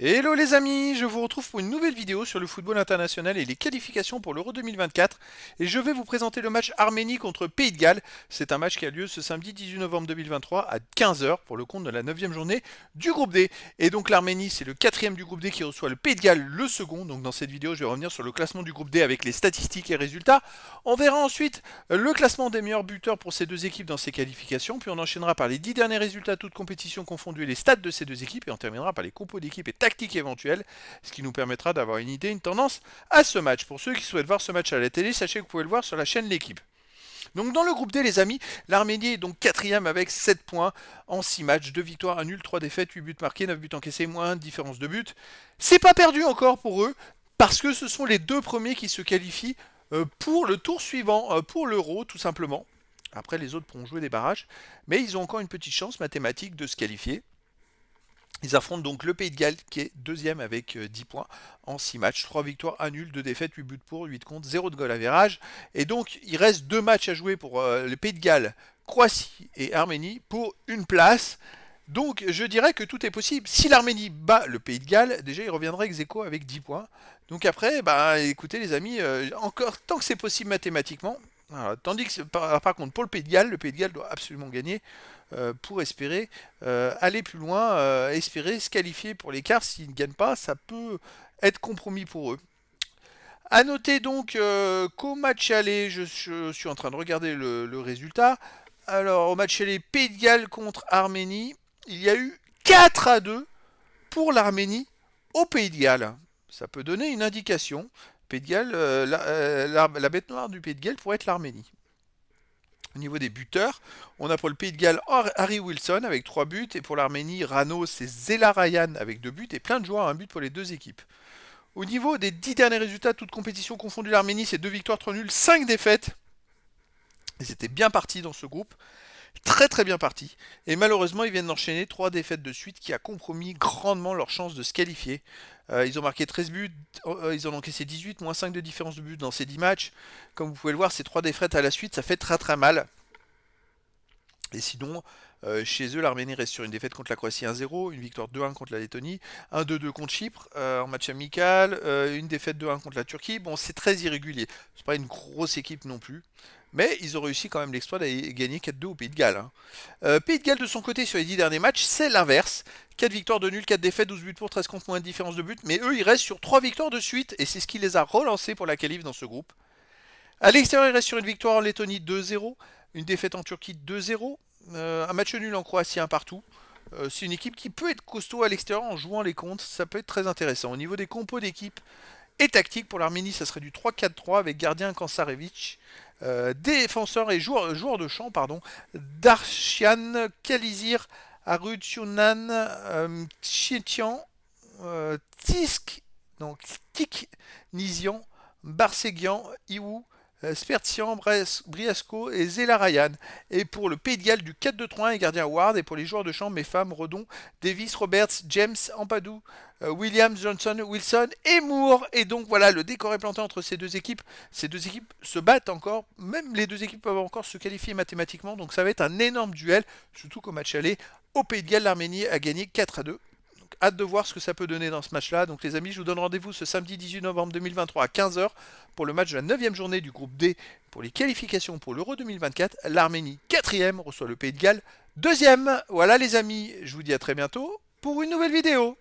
Hello les amis, je vous retrouve pour une nouvelle vidéo sur le football international et les qualifications pour l'Euro 2024 et je vais vous présenter le match Arménie contre Pays de Galles. C'est un match qui a lieu ce samedi 18 novembre 2023 à 15 heures pour le compte de la 9e journée du groupe D. Et donc l'Arménie c'est le quatrième du groupe D qui reçoit le Pays de Galles le second. Donc dans cette vidéo je vais revenir sur le classement du groupe D avec les statistiques et résultats. On verra ensuite le classement des meilleurs buteurs pour ces deux équipes dans ces qualifications, puis on enchaînera par les 10 derniers résultats toutes compétitions confondues et les stats de ces deux équipes et on terminera par les compos d'équipes et tactiques éventuelles, ce qui nous permettra d'avoir une idée, une tendance à ce match. Pour ceux qui souhaitent voir ce match à la télé, sachez que vous pouvez le voir sur la chaîne L'équipe. Donc dans le groupe D les amis, l'Arménie est donc quatrième avec 7 points en 6 matchs, 2 victoires, 1 nul, 3 défaites, 8 buts marqués, 9 buts encaissés, moins de différence de but. C'est pas perdu encore pour eux, parce que ce sont les deux premiers qui se qualifient pour le tour suivant, pour l'Euro tout simplement. Après les autres pourront jouer des barrages, mais ils ont encore une petite chance mathématique de se qualifier. Ils affrontent donc le Pays de Galles qui est deuxième avec 10 points en 6 matchs, 3 victoires, 1 nul, 2 défaites, 8 buts pour, 8 contre, 0 de goal average. Et donc il reste 2 matchs à jouer pour le Pays de Galles, Croatie et Arménie pour une place. Donc je dirais que tout est possible. Si l'Arménie bat le Pays de Galles, déjà il reviendrait ex aequo avec 10 points. Donc après, bah écoutez les amis, encore tant que c'est possible mathématiquement. Voilà. Tandis que par contre pour le Pays de Galles doit absolument gagner pour espérer aller plus loin, espérer se qualifier pour l'écart. S'ils ne gagnent pas, ça peut être compromis pour eux. A noter donc qu'au match aller, je suis en train de regarder le résultat. Alors au match aller, Pays de Galles contre Arménie, il y a eu 4-2 pour l'Arménie au Pays de Galles. Ça peut donner une indication. Pays de Galles, la bête noire du Pays de Galles pourrait être l'Arménie. Au niveau des buteurs, on a pour le Pays de Galles Harry Wilson avec 3 buts et pour l'Arménie, Rano c'est Zelarayan avec 2 buts et plein de joueurs à un but pour les deux équipes. Au niveau des 10 derniers résultats, toutes compétitions confondues, l'Arménie c'est 2 victoires, 3 nuls, 5 défaites. Ils étaient bien partis dans ce groupe, très bien partis. Et malheureusement, ils viennent d'enchaîner 3 défaites de suite qui a compromis grandement leur chance de se qualifier. Ils ont marqué 13 buts, ils en ont encaissé 18, moins 5 de différence de but dans ces 10 matchs. Comme vous pouvez le voir, ces 3 défaites à la suite, ça fait très mal. Et sinon, chez eux, l'Arménie reste sur une défaite contre la Croatie 1-0, une victoire 2-1 contre la Lettonie, 1-2-2 contre Chypre en match amical, une défaite 2-1 contre la Turquie. Bon, c'est très irrégulier. C'est pas une grosse équipe non plus. Mais ils ont réussi quand même l'exploit d'aller gagner 4-2 au Pays de Galles. Hein. Pays de Galles, de son côté, sur les 10 derniers matchs, c'est l'inverse. 4 victoires de nul, 4 défaites, 12 buts pour, 13 contre, moins de différence de but. Mais eux, ils restent sur 3 victoires de suite. Et c'est ce qui les a relancés pour la qualif dans ce groupe. À l'extérieur, ils restent sur une victoire en Lettonie 2-0, une défaite en Turquie 2-0, un match nul en Croatie un partout. C'est une équipe qui peut être costaud à l'extérieur en jouant les comptes, ça peut être très intéressant. Au niveau des compos d'équipe et tactique, pour l'Arménie, ça serait du 3-4-3 avec gardien Kansarevic, défenseur et joueur de champ, pardon, Darshian, Kalizir, Arutsunan, Chietian, Tisk, donc Tik Nizian, Barsegian, Iwu, Spertian, Briasco et Zelarayan. Et pour le Pays de Galles du 4-2-3-1 et gardien Ward. Et pour les joueurs de champ, Mefam, Redon, Davis, Roberts, James, Ampadu, Williams, Johnson, Wilson et Moore. Et donc voilà, le décor est planté entre ces deux équipes. Ces deux équipes se battent encore. Même les deux équipes peuvent encore se qualifier mathématiquement. Donc ça va être un énorme duel. Surtout qu'au match aller, au Pays de Galles, l'Arménie a gagné 4-2. Hâte de voir ce que ça peut donner dans ce match-là. Donc les amis, je vous donne rendez-vous ce samedi 18 novembre 2023 à 15 heures pour le match de la 9e journée du groupe D pour les qualifications pour l'Euro 2024. L'Arménie, 4e, reçoit le Pays de Galles, 2e. Voilà les amis, je vous dis à très bientôt pour une nouvelle vidéo.